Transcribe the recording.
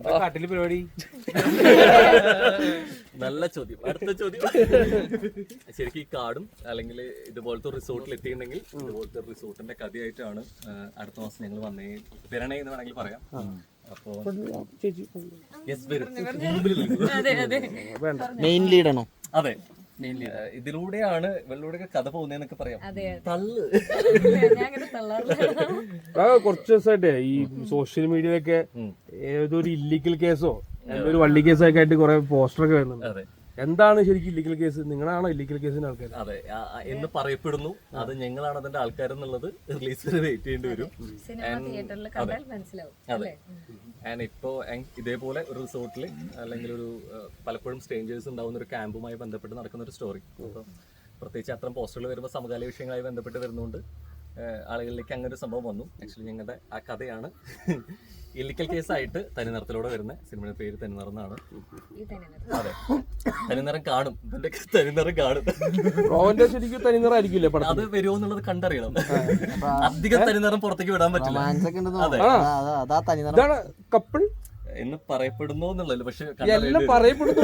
കാട്ടില് പരിപാടി. നല്ല ചോദ്യം. അടുത്ത ചോദ്യം, ശരിക്കും ഈ കാർഡും അല്ലെങ്കിൽ ഇതുപോലത്തെ റിസോർട്ടിൽ എത്തിയിട്ടുണ്ടെങ്കിൽ ഇതുപോലത്തെ റിസോർട്ടിന്റെ കഥയായിട്ടാണ് അടുത്ത മാസം ഞങ്ങൾ വരണേ എന്ന് വേണമെങ്കിൽ പറയാം. അപ്പോ മെയിൻ ലീഡാണോ? അതെ, ഇതിലൂടെയാണ് ഇവളിലൂടെ കഥ പോകുന്നതെന്നൊക്കെ പറയാം. തള്ളു കുറച്ച് ദിവസമായിട്ടേ ഈ സോഷ്യൽ മീഡിയയിലൊക്കെ ഏതൊരു ഇല്ലീഗൽ കേസോ ഒരു വള്ളി കേസൊക്കെ ആയിട്ട് കുറെ പോസ്റ്ററൊക്കെ വരുന്നുണ്ട്. എന്താണ് ശരിക്കും ഇല്ലീഗൽ കേസ്? നിങ്ങളാണോ ഇല്ലീഗൽ കേസിന്റെ ആൾക്കാർ? അതെ എന്ന് പറയപ്പെടുന്നു. അത് ഞങ്ങളാണ് അതിന്റെ ആൾക്കാരെന്നുള്ളത് റിലീസ് വരെ വെയിറ്റ് ചെയ്യേണ്ടി വരും. അതെ, ആൻഡ് ഇപ്പോ ഇതേപോലെ ഒരു റിസോർട്ടിൽ അല്ലെങ്കിൽ ഒരു പലപ്പോഴും സ്ട്രേഞ്ചേഴ്സ് ഉണ്ടാവുന്ന ഒരു ക്യാമ്പുമായി ബന്ധപ്പെട്ട് നടക്കുന്ന ഒരു സ്റ്റോറി. അപ്പോൾ പ്രത്യേകിച്ച് അത്തരം പോസ്റ്ററുകൾ വരുമ്പോൾ സമകാലിക വിഷയങ്ങളുമായി ബന്ധപ്പെട്ട് വരുന്നതുകൊണ്ട് ആളുകളിലേക്ക് അങ്ങനെ ഒരു സംഭവം വന്നു. ആക്ച്വലി ഞങ്ങളുടെ ആ കഥയാണ് ഇല്ലിക്കൽ കേസായിട്ട് തനിനിറത്തിലൂടെ വരുന്ന സിനിമയുടെ പേര് തനിനിറം എന്നാണ്. അതെ, തനിനിറം കാണും, ഇതിന്റെ തനിനിറം കാണും. ശരിക്കും തനിനിറായിരിക്കില്ലേ? അത് വരുമോ എന്നുള്ളത് കണ്ടറിയണം. അധികം തനിനിറം പുറത്തേക്ക് വിടാൻ പറ്റില്ല. കപ്പിൾ എന്ന് പറയപ്പെടുന്നു എന്നുള്ളല്ലോ, പക്ഷെ എല്ലാം പറയപ്പെടുന്നു.